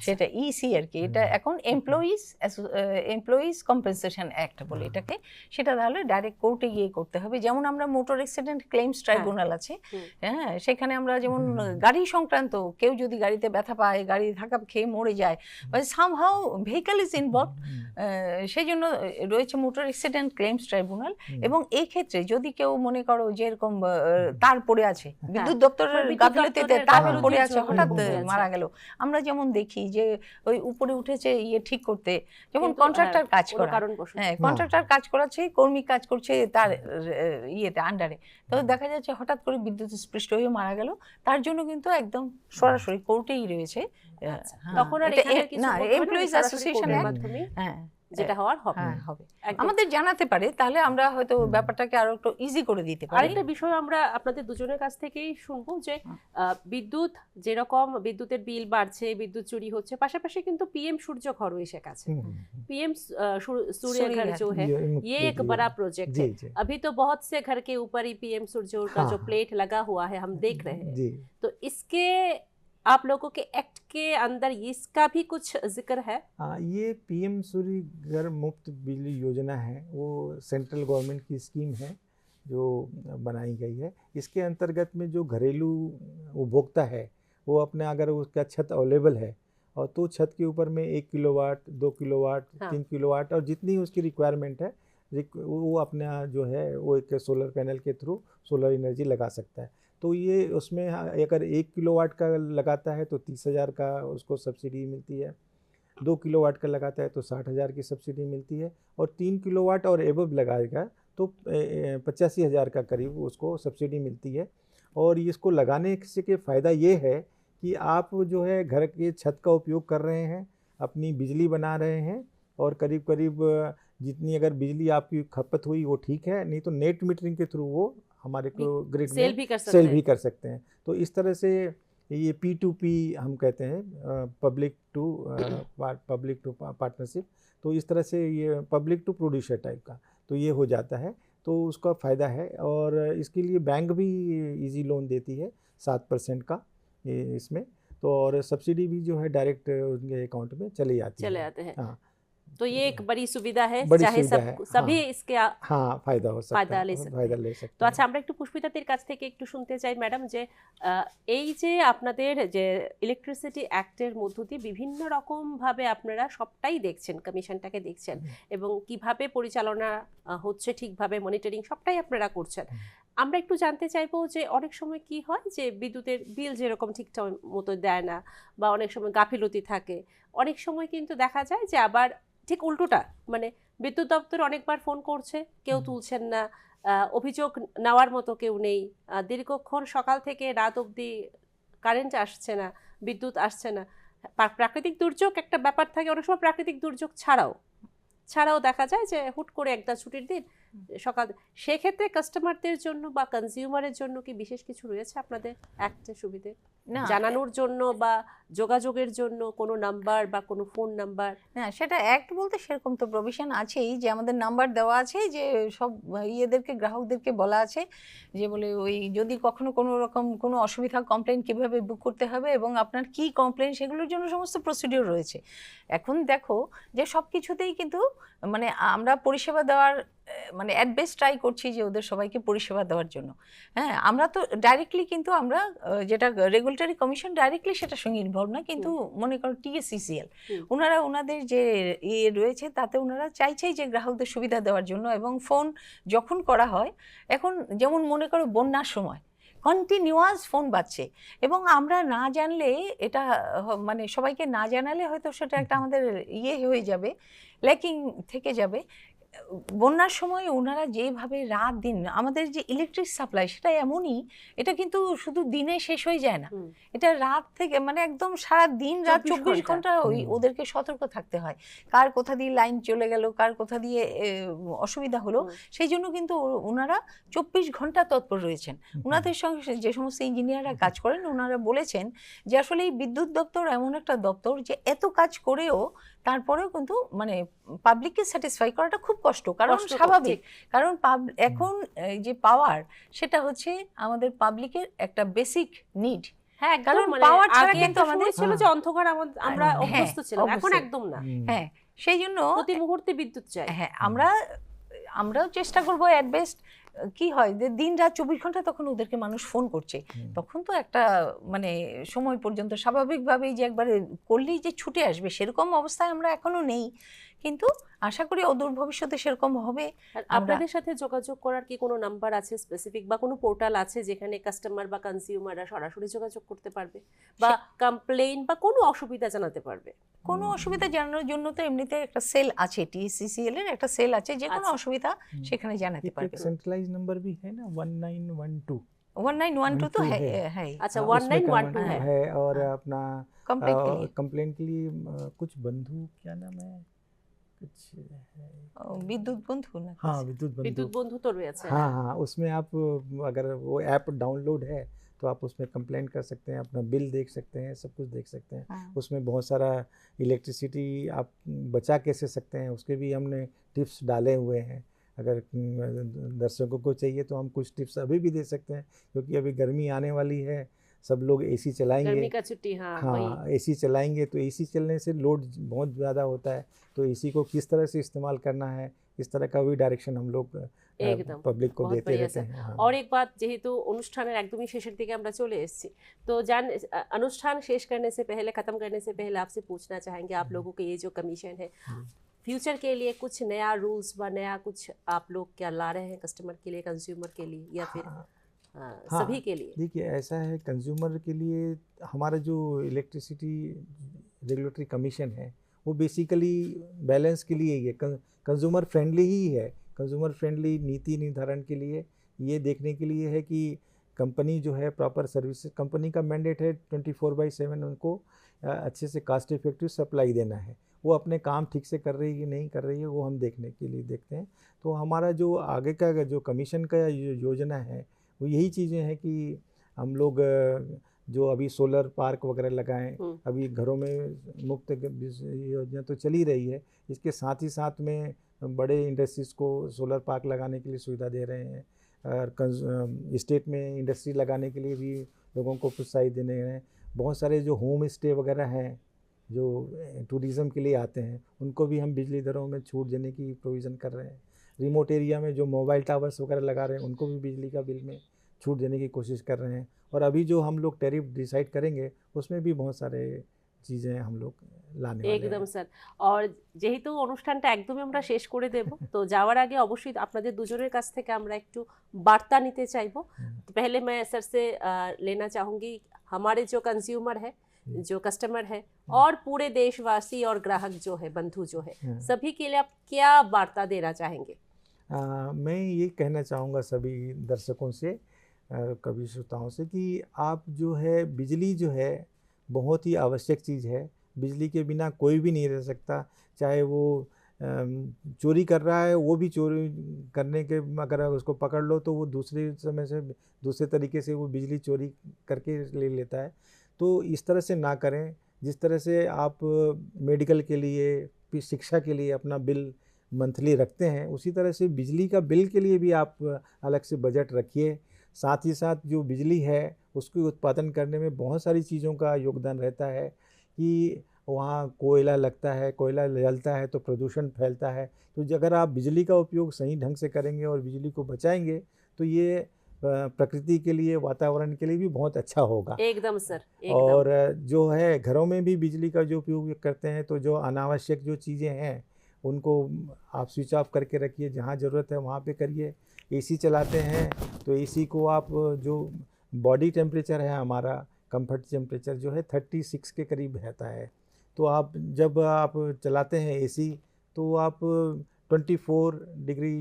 C: সেটা ইসি আর কি। এটা এখন এমপ্লয়িজ কম্পেনসেশন অ্যাক্ট বলে এটাকে। সেটা তাহলে ডাইরেক্ট কোর্টে গিয়ে করতে হবে। যেমন আমরা মোটর অ্যাক্সিডেন্ট ক্লেমস ট্রাইব্যুনাল আছে, হ্যাঁ, সেখানে আমরা যেমন গাড়ি সংক্রান্ত কেউ যদি গাড়িতে ব্যথা পায়, গাড়ি ধাক্কা খেয়ে মরে যায়, বা সামহাউ ভেহিকল ইজ ইনভলভ, সেই জন্য রয়েছে মোটর অ্যাক্সিডেন্ট ক্লেমস ট্রাইব্যুনাল। এবং এই ক্ষেত্রে যদি কেউ মনে করো যে এরকম তার পড়ে আছে, বিদ্যুৎ দপ্তরের গাফিলতিতে তার পড়ে আছে, হঠাৎ মারা গেল, আমরা যেমন দেখি যে ওই উপরে উঠেছে ইয়ে ঠিক করতে, যেমন কন্ট্রাক্টর কাজ করা, হ্যাঁ, কন্ট্রাক্টর কাজ করাচ্ছে, কর্মী কাজ করছে তার ইয়েতে আন্ডারে, তো দেখা যাচ্ছে হঠাৎ করে বিদ্যুৎ স্পৃষ্ট হয়ে মারা গেল, তার জন্য কিন্তু একদম সরাসরি কোর্টেই রয়েছে।
A: তখন আর এখানে কিছু
C: না,
A: করতে হবে না,
C: এমপ্লয়িজ
A: সরাসরি
C: অ্যাসোসিয়েশনের
A: কোর্টের মাধ্যমে
C: হ্যাঁ
A: যেটা হওয়ার হবে।
C: হবে,
A: একদম।
C: আমাদের জানাতে পারে, তাহলে আমরা হয়তো ব্যাপারটাকে আরো একটু ইজি করে দিতে পারি।
A: আরেকটা বিষয় আমরা আপনাদের দুজনের কাছ থেকেই শুনবো যে বিদ্যুৎ যেরকম বিদ্যুতের বিল বাড়ছে, বিদ্যুৎ চুরি হচ্ছে, পাশাপাশি কিন্তু पीएम सूर्य घर এসে গেছে। पीएम सूर्य घर जो है ये एक बड़ा प्रोजेक्ट है। अभी तो बहुत से घर के ऊपर ही पीएम सूर्य का जो प्लेट लगा हुआ है हम देख रहे हैं, तो इसके आप लोगों के एक्ट के अंदर इसका भी कुछ जिक्र है?
B: ये पीएम सूर्य घर मुफ्त बिजली योजना है, वो सेंट्रल गवर्नमेंट की स्कीम है जो बनाई गई है। इसके अंतर्गत में जो घरेलू उपभोक्ता है वो अपने, अगर उसका छत अवेलेबल है और तो छत के ऊपर में 1 किलोवाट, 2 किलोवाट, 3 किलोवाट और जितनी उसकी रिक्वायरमेंट है वो अपना जो है वो एक सोलर पैनल के थ्रू सोलर एनर्जी लगा सकता है। तो ये उसमें अगर 1 किलोवाट का लगाता है तो 30,000 का उसको सब्सिडी मिलती है, 2 किलोवाट का लगाता है तो 60,000 की सब्सिडी मिलती है, और 3 किलोवाट और एबव लगाएगा तो 85,000 का करीब उसको सब्सिडी मिलती है। और इसको लगाने से के फ़ायदा ये है कि आप जो है घर के छत का उपयोग कर रहे हैं, अपनी बिजली बना रहे हैं, और करीब करीब जितनी अगर बिजली आपकी खपत हुई वो ठीक है, नहीं तो नेट मीटरिंग के थ्रू वो हमारे को ग्रिड
A: सेल
B: में
A: भी कर
B: सेल भी कर सकते हैं। तो इस तरह से ये P2P हम कहते हैं, पब्लिक टू पार्टनरशिप। तो इस तरह से ये पब्लिक टू प्रोड्यूसर टाइप का तो ये हो जाता है, तो उसका फ़ायदा है। और इसके लिए बैंक भी इजी लोन देती है 7% का इसमें, तो और सब्सिडी भी जो है डायरेक्ट उनके अकाउंट में चले आते हैं। हाँ,
A: तो ये एक बड़ी सुविधा है,
B: बड़ी
A: चाहे
B: सुविधा
A: सब
B: है,
A: सभी
B: हाँ।
A: इसके
B: हाँ फायदा हो सकता
A: ফায়দা
B: है,
A: ले सकते
B: फायदा
A: हैं।
B: ले सकते
A: তো
B: हैं।
A: আচ্ছা, আমরা একটু পুষ্পিতাদের কাছ থেকে একটু শুনতে চাই ম্যাডাম, যে এই যে আপনাদের যে ইলেকট্রিসিটি অ্যাক্টের মধ্য দিয়ে বিভিন্ন রকম ভাবে আপনারা সবটাই দেখছেন, কমিশনটাকে দেখছেন, এবং কিভাবে পরিচালনা হচ্ছে ঠিকভাবে, মনিটরিং সবটাই আপনারা করছেন। আমরা একটু জানতে চাইবো যে অনেক সময় কি হয় যে বিদ্যুতের বিল যেরকম ঠিকঠাক মতো দেয় না, বা অনেক সময় গাফিলতি থাকে, অনেক সময় কিন্তু দেখা যায় যে আবার ঠিক উল্টোটা, মানে বিদ্যুৎ দপ্তর অনেকবার ফোন করছে, কেউ তুলছেন না, অভিযোগ নেওয়ার মতো কেউ নেই, দীর্ঘক্ষণ সকাল থেকে রাত অবধি কারেন্ট আসছে না, বিদ্যুৎ আসছে না। প্রাকৃতিক দুর্যোগ একটা ব্যাপার থাকে, অনেক সময় প্রাকৃতিক দুর্যোগ ছাড়াও দেখা যায় যে হুট করে একটা ছুটির দিন সকাল, সেক্ষেত্রে কাস্টমারদের জন্য বা কনজিউমারের জন্য কি বিশেষ কিছু রয়েছে আপনাদের অ্যাক্টের সুবিধে
C: না,
A: জানানোর জন্য বা যোগাযোগের জন্য কোনো নাম্বার বা কোনো ফোন নাম্বার?
C: না, সেটা অ্যাক্ট বলতে সেরকম তো প্রভিশন আছেই, যে আমাদের নাম্বার দেওয়া আছে, যে সব ইয়েদেরকে, গ্রাহকদেরকে বলা আছে যে বলে ওই যদি কখনো কোনো রকম কোনো অসুবিধা, কমপ্লেন কিভাবে বুক করতে হবে এবং আপনার কি কমপ্লেন, সেগুলোর জন্য সমস্ত প্রসিডিওর রয়েছে। এখন দেখো যে সব কিছুতেই কিন্তু মানে আমরা পরিষেবা দেওয়ার মানে অ্যাট বেস্ট ট্রাই করছি যে ওদের সবাইকে পরিষেবা দেওয়ার জন্য। হ্যাঁ, আমরা তো ডাইরেক্টলি কিন্তু আমরা যেটা রেগুলেটরি কমিশন ডাইরেক্টলি সেটার সঙ্গে ইনভলভ না, কিন্তু মনে করো TSCCL ওনারা ওনাদের যে ইয়ে রয়েছে তাতে ওনারা চাইছেই যে গ্রাহকদের সুবিধা দেওয়ার জন্য। এবং ফোন যখন করা হয়, এখন যেমন মনে করো বন্যার সময় কন্টিনিউয়াস ফোন বাজছে, এবং আমরা না জানলে এটা মানে সবাইকে না জানালে হয়তো সেটা একটা আমাদের ইয়ে হয়ে যাবে, ল্যাকিং থেকে যাবে। বন্যার সময় ওনারা যেভাবে রাত দিন আমাদের যে ইলেকট্রিক সাপ্লাই সেটা এমনই, এটা কিন্তু শুধু দিনে শেষ হয়ে যায় না,
A: হুম।
C: এটা রাত থেকে মানে একদম সারা দিন রাত
A: 24
C: 24 ঘন্টা ওই
B: হুম।
C: ওদেরকে সতর্ক থাকতে হয়, কার কোথা দিয়ে লাইন চলে গেল, কার কোথা দিয়ে অসুবিধা হলো।
A: হুম।
C: সেই জন্য কিন্তু ওনারা 24 ঘন্টা তৎপর রয়েছেন। ওনাদের সঙ্গে যে সমস্ত ইঞ্জিনিয়াররা কাজ করেন ওনারা বলেছেন যে আসলে এই বিদ্যুৎ দপ্তর এমন একটা দপ্তর যে এত কাজ করেও তারপরেও কিন্তু মানে পাবলিককে স্যাটিসফাই করাটা খুব কষ্ট, কারণ
A: কষ্টকর,
C: স্বাভাবিক,
A: ঠিক।
C: কারণ এখন এই যে পাওয়ার সেটা হচ্ছে আমাদের পাবলিকের একটা বেসিক নিড।
A: হ্যাঁ, একদম।
C: কারণ
A: মানে
C: পাওয়ার ছাড়া
A: আগে
C: কিন্তু
A: একটা
C: আমাদের
A: সময় ছিল যে অন্ধকার আমরা
B: হ্যাঁ,
A: অভ্যস্ত ছিলাম, এখন
C: অবশ্যই।
A: একদম না।
C: হ্যাঁ, সেই জন্য
A: প্রতি মুহূর্তে বিদ্যুৎ চাই।
C: হ্যাঁ আমরাও চেষ্টা করবো অ্যাট বেস্ট। কি হয় যে দিন রাত 24 ঘন্টা তখন ওদেরকে মানুষ ফোন করছে, তখন তো একটা মানে সময় পর্যন্ত স্বাভাবিকভাবেই যে একবারে করলেই যে ছুটে আসবে সেরকম অবস্থায় আমরা এখনো নেই, কিন্তু আশা করি অদূর ভবিষ্যতে সেরকম হবে।
A: আর আপনাদের সাথে যোগাযোগ করার কি কোনো নাম্বার আছে স্পেসিফিক, বা কোনো পোর্টাল আছে যেখানে কাস্টমার বা কনজিউমাররা সরাসরি যোগাযোগ করতে পারবে বা কমপ্লেইন বা কোনো অসুবিধা জানাতে পারবে?
C: কোনো অসুবিধা জানানোর জন্য তো এমনিতে একটা সেল আছে, টিসিসিএল এর একটা সেল আছে, যে কোনো
A: আচ্ছা।
C: অসুবিধা সেখানে জানাতে
B: एक
C: পারবে।
B: सेंट्रलाइज नंबर भी है ना 1912
C: 1912 तो
B: 12
C: है
B: है।
C: है
A: अच्छा,
B: हाँ, उसमें
A: 1912 है।
B: है और
C: हाँ।
B: अपना
C: कंप्लेंट के लिए
B: कंप्लेंट के लिए कुछ बंधु, क्या नाम है कुछ है,
C: বিদ্যুৎ বন্ধু না
B: हाँ विद्युत
A: বিদ্যুৎ
B: बंधु।
A: বন্ধু তো রয়েছে।
B: हाँ हाँ, उसमें आप अगर वो ऐप डाउनलोड है तो आप उसमें कंप्लेंट कर सकते हैं, अपना बिल देख सकते हैं, सब कुछ देख सकते हैं।
C: हाँ।
B: उसमें बहुत सारा इलेक्ट्रिसिटी आप बचा कैसे सकते हैं उसके भी हमने टिप्स डाले हुए हैं। अगर दर्शकों को चाहिए तो हम कुछ टिप्स अभी भी दे सकते हैं, क्योंकि अभी गर्मी आने वाली है, सब लोग एसी
A: गर्मी
B: चलाएंगे।
A: का छुट्टी, हाँ
B: हाँ,
A: वही।
B: एसी चलाएंगे तो एसी चलने से लोड बहुत ज़्यादा होता है, तो एसी को किस तरह से इस्तेमाल करना है, इस तरह का भी डायरेक्शन हम लोग
A: একদম
B: पब्लिक को
A: बहुत
B: देते
A: बढ़िया
B: रहते
A: सर।
B: हैं। हाँ।
A: और एक बात, যেহেতু অনুষ্ঠানের একদমই শেষের দিকে আমরা চলে এসেছি, তো अनुष्ठान शेष करने से पहले, खत्म करने से पहले आपसे पूछना चाहेंगे, आप लोगों के ये जो कमीशन है फ्यूचर के लिए कुछ नया रूल्स व नया कुछ आप लोग क्या ला रहे हैं कस्टमर के लिए, कंज्यूमर के लिए, या फिर
B: हाँ,
A: सभी के लिए?
B: देखिए ऐसा है, कंज्यूमर के लिए हमारा जो इलेक्ट्रिसिटी रेगुलेटरी कमीशन है वो बेसिकली बैलेंस के लिए ही है, कंज्यूमर फ्रेंडली ही है। कंज्यूमर फ्रेंडली नीति निर्धारण के लिए ये देखने के लिए है कि कंपनी जो है प्रॉपर सर्विस, कंपनी का मैंडेट है 24/7 उनको अच्छे से कास्ट इफेक्टिव सप्लाई देना है। वो अपने काम ठीक से कर रही है कि नहीं कर रही है वो हम देखने के लिए देखते हैं। तो हमारा जो आगे का जो कमीशन का योजना है वो यही चीज़ें हैं कि हम लोग जो अभी सोलर पार्क वगैरह लगाएं, अभी घरों में मुफ्त योजना तो चली रही है, इसके साथ ही साथ में बड़े इंडस्ट्रीज़ को सोलर पार्क लगाने के लिए सुविधा दे रहे हैं, और स्टेट में इंडस्ट्री लगाने के लिए भी लोगों को प्रोत्साहित देने हैं। बहुत सारे जो होम स्टे वगैरह हैं जो टूरिज़्म के लिए आते हैं उनको भी हम बिजली दरों में छूट देने की प्रोविज़न कर रहे हैं। रिमोट एरिया में जो मोबाइल टावर्स वगैरह लगा रहे हैं उनको भी बिजली का बिल में छूट देने की कोशिश कर रहे हैं। और अभी जो हम लोग टैरिफ डिसाइड करेंगे उसमें भी बहुत सारे चीज़ें हम लोग लाने वाले
A: একদম
B: हैं।
A: স্যার। আর যেহেতু অনুষ্ঠানটা একদমই আমরা শেষ করে দেব, তো যাওয়ার আগে অবশ্যই আপনাদের দুজনের কাছ থেকে আমরা একটু বার্তা নিতে চাইবো। तो पहले मैं सर से लेना चाहूँगी, हमारे जो कंज्यूमर है, जो कस्टमर है, और पूरे देशवासी और ग्राहक जो है, बंधु जो है, सभी के लिए आप क्या वार्ता देना चाहेंगे?
B: मैं ये कहना चाहूँगा सभी दर्शकों से, कभी श्रोताओं से, कि आप जो है बिजली जो है बहुत ही आवश्यक चीज़ है। बिजली के बिना कोई भी नहीं रह सकता, चाहे वो चोरी कर रहा है, वो भी चोरी करने के अगर उसको पकड़ लो तो वो दूसरे समय से दूसरे तरीके से वो बिजली चोरी करके ले लेता है। तो इस तरह से ना करें। जिस तरह से आप मेडिकल के लिए, शिक्षा के लिए अपना बिल मंथली रखते हैं, उसी तरह से बिजली का बिल के लिए भी आप अलग से बजट रखिए। साथ ही साथ जो बिजली है उसके उत्पादन करने में बहुत सारी चीज़ों का योगदान रहता है, कि वहाँ कोयला लगता है, कोयला जलता है तो प्रदूषण फैलता है। तो अगर आप बिजली का उपयोग सही ढंग से करेंगे और बिजली को बचाएंगे तो ये प्रकृति के लिए, वातावरण के लिए भी बहुत अच्छा होगा।
A: एकदम सर, एकदम।
B: और जो है घरों में भी बिजली का जो उपयोग करते हैं तो जो अनावश्यक जो चीज़ें हैं उनको आप स्विच ऑफ करके रखिए, जहाँ ज़रूरत है वहाँ पे करिए। एसी चलाते हैं तो एसी को आप, जो बॉडी टेम्परेचर है हमारा, कंफर्ट टेम्परेचर जो है 36 के करीब रहता है। तो आप जब आप चलाते हैं एसी तो आप 24 डिग्री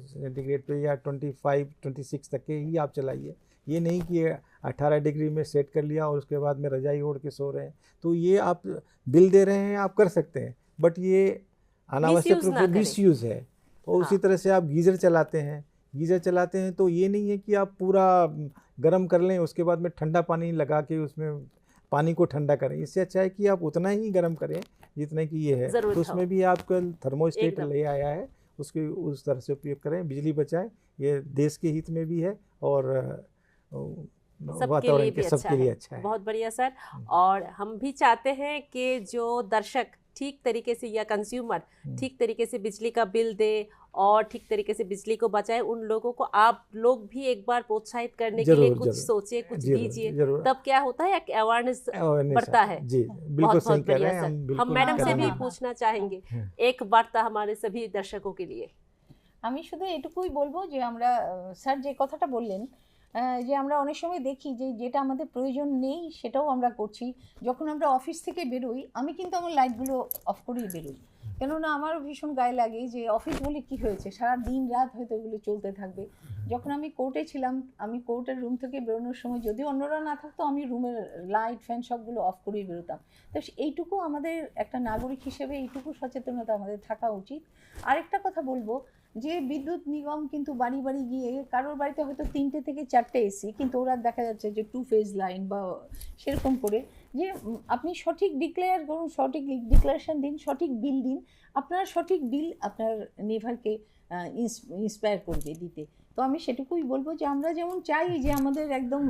B: सेंटीग्रेड पे या 25 26 तक के ही आप चलाइए। ये नहीं कि 18 डिग्री में सेट कर लिया और उसके बाद में रजाई ओढ़ के सो रहे हैं। तो ये आप बिल दे रहे हैं, आप कर सकते हैं, बट ये अनावश्यक
A: Misuse
B: रूप
A: ना
B: से
A: करें।
B: मिसयूज़ है। और उसी
A: हाँ।
B: तरह से आप गीज़र चलाते हैं तो ये नहीं है कि आप पूरा गर्म कर लें, उसके बाद में ठंडा पानी लगा के उसमें पानी को ठंडा करें। इससे अच्छा है कि आप उतना ही गर्म करें जितने की ये है।
A: ज़रूरत
B: तो
A: हो।
B: उसमें भी आपका थर्मोस्टेट
A: एकदम।
B: ले आया है, उसके उस तरह से उपयोग करें, बिजली बचाएं। ये देश के हित में भी है और
A: सबके लिए
B: वातावरण
A: भी
B: के
A: अच्छा
B: सबके लिए
A: है।
B: अच्छा है।
A: बहुत बढ़िया सर। और हम भी चाहते हैं कि जो दर्शक ठीक तरीके से या कंज्यूमर ठीक तरीके से बिजली का बिल दे और ठीक तरीके से बिजली को बचाए, उन लोगों को आप लोग भी एक बार प्रोत्साहित करने के लिए
B: जरूर
A: कुछ
B: जरूर
A: सोचिए, कुछ
B: जरूर
A: दीजिए,
B: जरूर
A: तब क्या होता है, एक अवेयरनेस
B: awareness
A: बढ़ता
B: आता
A: है।
B: जी, बिल्कुल
A: बहुत
B: सही
A: बहुत
B: कह
A: बढ़िया
B: रहे हैं,
A: सर।
B: हम
A: हम
B: बिल्कुल
A: मैडम से भी
B: करेंगे।
A: पूछना चाहेंगे
B: हाँ।
A: एक वार्ता हमारे सभी दर्शकों के लिए।
C: আমি শুধু এটুকুই বলবো যে আমরা স্যার যে কথাটা বললেন যে আমরা অনেক সময় দেখি যে যেটা আমাদের প্রয়োজন নেই সেটাও আমরা করছি। যখন আমরা অফিস থেকে বেরোই আমি কিন্তু আমার লাইটগুলো অফ করেই বেরোই, কেননা আমারও ভীষণ গায়ে লাগে যে অফিস বলে কি হয়েছে, সারা দিন রাত হয়তো এগুলো চলতে থাকবে। যখন আমি কোর্টে ছিলাম, আমি কোর্টের রুম থেকে বেরোনোর সময় যদি অন্যরা না থাকতো আমি রুমের লাইট ফ্যান সবগুলো অফ করেই বেরোতাম। তো এইটুকু আমাদের একটা নাগরিক হিসেবে এইটুকু সচেতনতা আমাদের থাকা উচিত। আরেকটা কথা বলবো যে বিদ্যুৎ নিগম কিন্তু বাড়ি বাড়ি গিয়ে কারোর বাড়িতে হয়তো 3টে থেকে 4টে এসি, কিন্তু ওরা দেখা যাচ্ছে যে 2 ফেজ লাইন বা সেরকম করে যে আপনি সঠিক ডিক্লেয়ার করুন, সঠিক ডিক্লারেশন দিন, সঠিক বিল দিন, আপনার সঠিক বিল আপনার নেভারকে ইন্সপায়ার করবে দিতে। তো আমি সেটুকুই বলবো যে আমরা যেমন চাই যে আমাদের একদম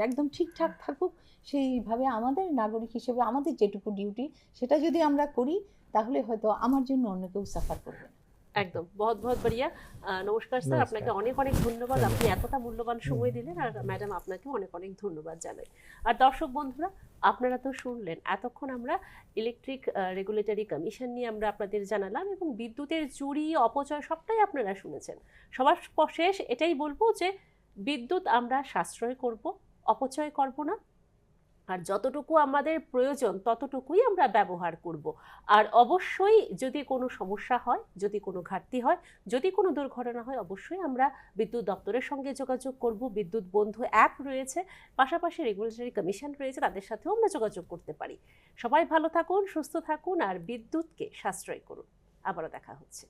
C: একদম ঠিকঠাক থাকুক, সেইভাবে আমাদের নাগরিক হিসেবে আমাদের যেটুকু ডিউটি সেটা যদি আমরা করি তাহলে হয়তো আমার জন্য অন্য কেউ সাফার করবে না।
A: একদম বহুত বহুত বড়িয়া। নমস্কার স্যার,
B: নমস্কার।
A: আপনাকে অনেক অনেক ধন্যবাদ, আপনি এতটা মূল্যবান সময় দিলেন। আর ম্যাডাম আপনাকে অনেক অনেক ধন্যবাদ জানাই। আর দর্শক বন্ধুরা, আপনারা তো শুনলেন, এতক্ষণ আমরা ইলেকট্রিক রেগুলেটরি কমিশন নিয়ে আমরা আপনাদের জানালাম এবং বিদ্যুতের চুরি অপচয় সবটাই আপনারা শুনেছেন। সবার শেষ এটাই বলবো যে বিদ্যুৎ আমরা সাশ্রয় করব, অপচয় করব না, আর যতটুকু আমাদের প্রয়োজন ততটুকুই আমরা ব্যবহার করব। আর অবশ্যই যদি কোনো সমস্যা হয়, যদি কোনো ঘাটতি হয়, যদি কোনো দুর্ঘটনা হয়, অবশ্যই আমরা বিদ্যুৎ দপ্তরের সঙ্গে যোগাযোগ করব। বিদ্যুৎ বন্ধু অ্যাপ রয়েছে, পাশাপাশি রেগুলেটরি কমিশন রয়েছে, তাদের সাথেও আমরা যোগাযোগ করতে পারি। সবাই ভালো থাকুন, সুস্থ থাকুন আর বিদ্যুৎকে সাশ্রয় করুন। আবারও দেখা হচ্ছে।